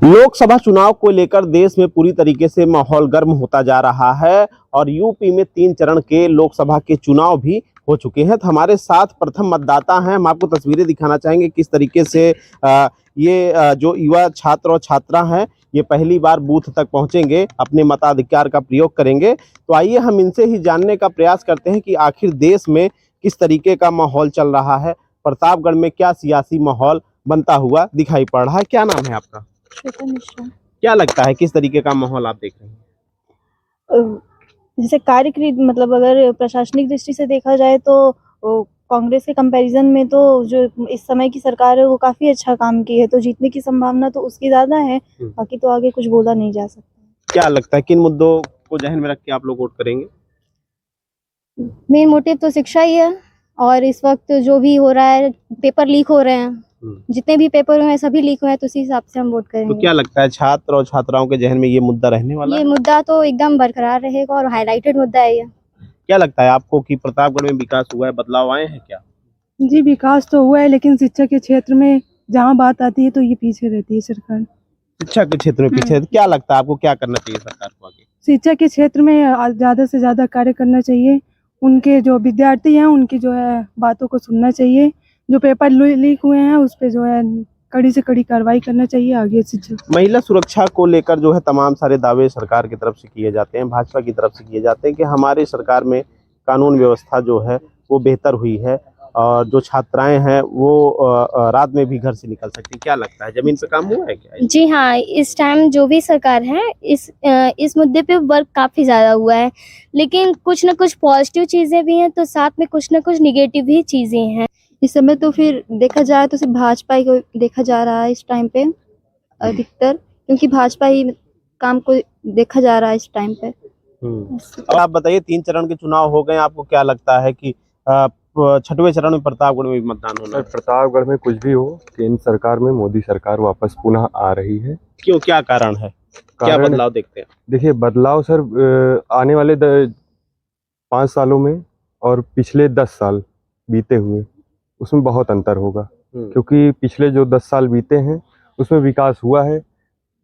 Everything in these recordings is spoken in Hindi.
लोकसभा चुनाव को लेकर देश में पूरी तरीके से माहौल गर्म होता जा रहा है और यूपी में 3 चरण के लोकसभा के चुनाव भी हो चुके हैं। तो हमारे साथ प्रथम मतदाता हैं। हम आपको तस्वीरें दिखाना चाहेंगे किस तरीके से ये जो युवा छात्र और छात्रा हैं ये पहली बार बूथ तक पहुंचेंगे, अपने मताधिकार का प्रयोग करेंगे। तो आइए हम इनसे ही जानने का प्रयास करते हैं कि आखिर देश में किस तरीके का माहौल चल रहा है, प्रतापगढ़ में क्या सियासी माहौल बनता हुआ दिखाई पड़ रहा है। क्या नाम है आपका? श्वेता मिश्रा। क्या लगता है किस तरीके का माहौल आप देख रहे हैं? जैसे कार्यकृत मतलब अगर प्रशासनिक दृष्टि से देखा जाए तो कांग्रेस के कंपैरिजन में तो जो इस समय की सरकार है वो काफी अच्छा काम की है, तो जीतने की संभावना तो उसकी ज्यादा है। बाकी तो आगे कुछ बोला नहीं जा सकता। क्या लगता है किन मुद्दों को जहन में रख के आप लोग वोट करेंगे? मेन मोटिव तो शिक्षा ही है, और इस वक्त जो भी हो रहा है, पेपर लीक हो रहे हैं, जितने भी पेपर हुए हैं सभी लीक हुए हैं, तो उसी हिसाब से हम वोट करेंगे। तो क्या लगता है छात्र और छात्राओं के जहन में ये मुद्दा रहने वाला है? ये मुद्दा तो एकदम बरकरार रहेगा और हाईलाइटेड मुद्दा है ये। क्या लगता है आपको कि प्रतापगढ़ में विकास हुआ है, बदलाव आए हैं क्या? जी, विकास तो हुआ है, लेकिन शिक्षा के क्षेत्र में जहाँ बात आती है तो ये पीछे रहती है सरकार। शिक्षा के क्षेत्र में पीछे है। तो क्या लगता है आपको क्या करना चाहिए सरकार को आगे? शिक्षा के क्षेत्र में ज्यादा से ज्यादा कार्य करना चाहिए। उनके जो विद्यार्थी हैं उनकी जो है बातों को सुनना चाहिए। जो पेपर लीक हुए हैं उस पे जो है कड़ी से कड़ी कार्रवाई करना चाहिए आगे शिक्षा। महिला सुरक्षा को लेकर जो है तमाम सारे दावे सरकार की तरफ से किए जाते हैं, भाजपा की तरफ से किए जाते हैं कि हमारी सरकार में कानून व्यवस्था जो है वो बेहतर हुई है और जो छात्राएं हैं वो रात में भी घर से निकल सकती। क्या लगता है जमीन पे काम हुआ है क्या? जी हाँ, इस टाइम जो भी सरकार है इस मुद्दे पे वर्क काफ़ी ज़्यादा हुआ है, लेकिन कुछ न कुछ पॉजिटिव चीज़ें भी हैं तो साथ में कुछ न कुछ निगेटिव भी चीज़ें हैं। इस समय तो फिर देखा जाए तो सिर्फ भाजपा ही को देखा जा रहा है इस टाइम पे अधिकतर, क्योंकि भाजपा ही काम को देखा जा रहा है इस टाइम पे। अब आप बताइए 3 चरण के चुनाव हो गए, आपको क्या लगता है कि 6वें चरण में प्रतापगढ़ में भी मतदान होना है? प्रतापगढ़ में कुछ भी हो, केंद्र सरकार में मोदी सरकार वापस पुनः आ रही है। क्यों, क्या कारण है? क्या बदलाव देखते हैं? देखिए बदलाव सर आने वाले 5 सालों में और पिछले 10 साल बीते हुए उसमें बहुत अंतर होगा, क्योंकि पिछले जो 10 साल बीते हैं उसमें विकास हुआ है।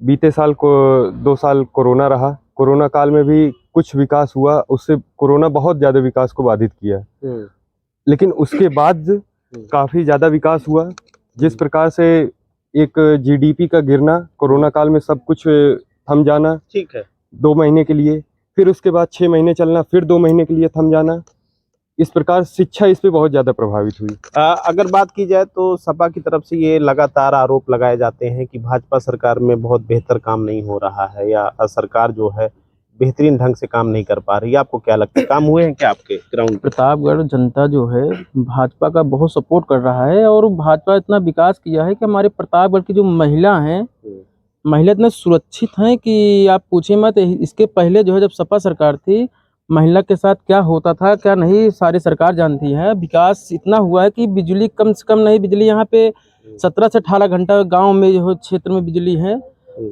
बीते साल को 2 साल कोरोना रहा, कोरोना काल में भी कुछ विकास हुआ, उससे कोरोना बहुत ज़्यादा विकास को बाधित किया। लेकिन उसके बाद काफ़ी ज़्यादा विकास हुआ। जिस प्रकार से एक जीडीपी का गिरना, कोरोना काल में सब कुछ थम जाना, ठीक है, 2 महीने के लिए, फिर उसके बाद 6 महीने चलना, फिर 2 महीने के लिए थम जाना, इस प्रकार शिक्षा इस पे बहुत ज़्यादा प्रभावित हुई। अगर बात की जाए तो सपा की तरफ से ये लगातार आरोप लगाए जाते हैं कि भाजपा सरकार में बहुत बेहतर काम नहीं हो रहा है या सरकार जो है बेहतरीन ढंग से काम नहीं कर पा रही है। आपको क्या लगता है, काम हुए हैं क्या आपके ग्राउंड? प्रतापगढ़ जनता जो है भाजपा का बहुत सपोर्ट कर रहा है और भाजपा इतना विकास किया है कि हमारे प्रतापगढ़ की जो महिला हैं, महिला इतने सुरक्षित हैं कि आप पूछिए मत। इसके पहले जो है जब सपा सरकार थी, महिला के साथ क्या होता था क्या नहीं सारी सरकार जानती है। विकास इतना हुआ है कि बिजली कम से कम नहीं, बिजली यहाँ पे 17 से 18 घंटा गाँव में जो क्षेत्र में बिजली है,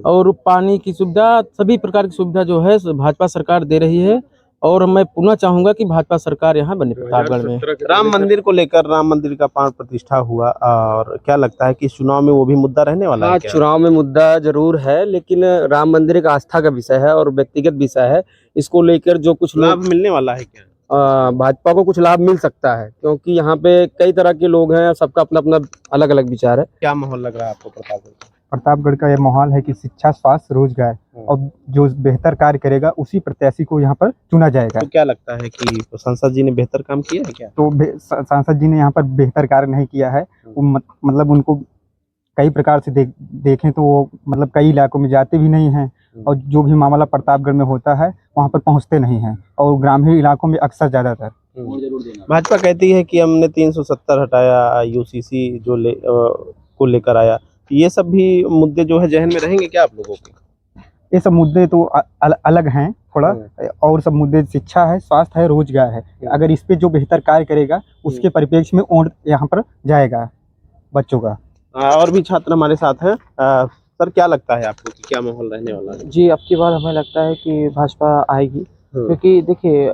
और पानी की सुविधा, सभी प्रकार की सुविधा जो है भाजपा सरकार दे रही है। और मैं पुनः चाहूंगा कि भाजपा सरकार यहाँ बने प्रतापगढ़ में। राम मंदिर को लेकर, राम मंदिर का प्राण प्रतिष्ठा हुआ और क्या लगता है कि चुनाव में वो भी मुद्दा रहने वाला है क्या? चुनाव में मुद्दा जरूर है, लेकिन राम मंदिर एक आस्था का विषय है और व्यक्तिगत विषय है। इसको लेकर जो कुछ लाभ मिलने वाला है क्या? भाजपा को कुछ लाभ मिल सकता है, क्योंकि यहाँ पे कई तरह के लोग हैं, सबका अपना अपना अलग अलग विचार है। क्या माहौल लग रहा है आपको प्रतापगढ़? प्रतापगढ़ का ये माहौल है कि शिक्षा, स्वास्थ्य, रोजगार और जो बेहतर कार्य करेगा उसी प्रत्याशी को यहाँ पर चुना जाएगा। तो क्या लगता है कि सांसद जी ने बेहतर काम किया है क्या? तो सांसद जी ने यहाँ पर बेहतर कार्य नहीं किया है। मतलब उनको कई प्रकार से देखें तो वो मतलब कई इलाकों में जाते भी नहीं हैं, और जो भी मामला प्रतापगढ़ में होता है वहाँ पर पहुँचते नहीं हैं, और ग्रामीण इलाकों में अक्सर ज़्यादातर। भाजपा कहती है कि हमने 370 हटाया, यूसीसी जो को लेकर आया, ये सब भी मुद्दे जो है जहन में रहेंगे क्या आप लोगों के? ये सब मुद्दे तो अलग हैं थोड़ा, और सब मुद्दे शिक्षा है, स्वास्थ्य है, रोजगार है। अगर इस पे जो बेहतर कार्य करेगा उसके परिप्रेक्ष्य में वोट यहाँ पर जाएगा बच्चों का। और भी छात्र हमारे साथ हैं। सर क्या लगता है आपको कि क्या माहौल रहने वाला है? जी, अब की बार हमें लगता है कि भाजपा आएगी, क्योंकि देखिए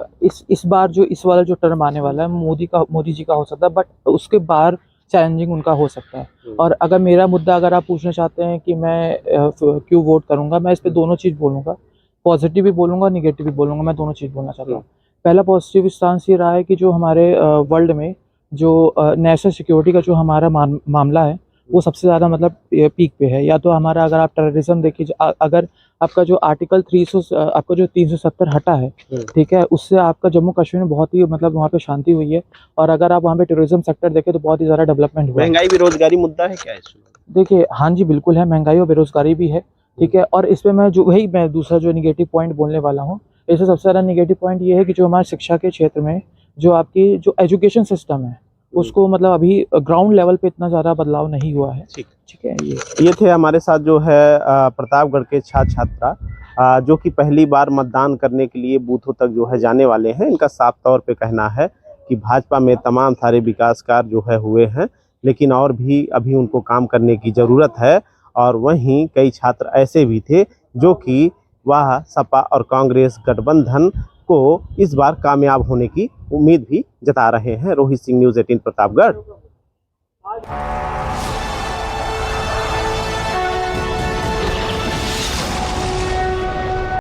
इस बार जो इस वाला जो टर्म आने वाला है मोदी जी का हो सकता है, बट उसके बाद चैलेंजिंग उनका हो सकता है। और अगर मेरा मुद्दा अगर आप पूछना चाहते हैं कि मैं क्यों वोट करूंगा, मैं इस पे दोनों चीज़ बोलूँगा, पॉजिटिव भी बोलूँगा, निगेटिव भी बोलूँगा, मैं दोनों चीज़ बोलना चाहता हूँ। पहला पॉजिटिव स्टांस ये रहा है कि जो हमारे वर्ल्ड में जो नेशनल सिक्योरिटी का जो हमारा मामला है वो सबसे ज़्यादा मतलब पीक पे है। या तो हमारा अगर आप टेररिज्म देखिए, अगर आपका जो आर्टिकल 300 आपका जो 370 हटा है, ठीक है, उससे आपका जम्मू कश्मीर में बहुत ही मतलब वहाँ पे शांति हुई है। और अगर आप वहाँ पे टूरिज्म सेक्टर देखें तो बहुत ही ज़्यादा डेवलपमेंट हुआ है। महंगाई बेरोजगारी मुद्दा है क्या इसमें? देखिए, हाँ जी, बिल्कुल है, महंगाई और बेरोजगारी भी है, ठीक है। और इस पे मैं दूसरा जो निगेटिव पॉइंट बोलने वाला हूँ, इससे सबसे ज़्यादा निगेटिव पॉइंट ये है कि जो हमारे शिक्षा के क्षेत्र में जो आपकी जो एजुकेशन सिस्टम है उसको मतलब अभी ग्राउंड लेवल पे इतना ज़्यादा बदलाव नहीं हुआ है। ठीक है। ये थे हमारे साथ जो है प्रतापगढ़ के छात्र छात्रा जो कि पहली बार मतदान करने के लिए बूथों तक जो है जाने वाले हैं। इनका साफ तौर पे कहना है कि भाजपा में तमाम सारे विकास कार्य जो है हुए हैं, लेकिन और भी अभी उनको काम करने की ज़रूरत है। और वहीं कई छात्र ऐसे भी थे जो कि वह सपा और कांग्रेस गठबंधन को इस बार कामयाब होने की उम्मीद भी जता रहे हैं। रोहित सिंह, न्यूज़ 18 प्रतापगढ़।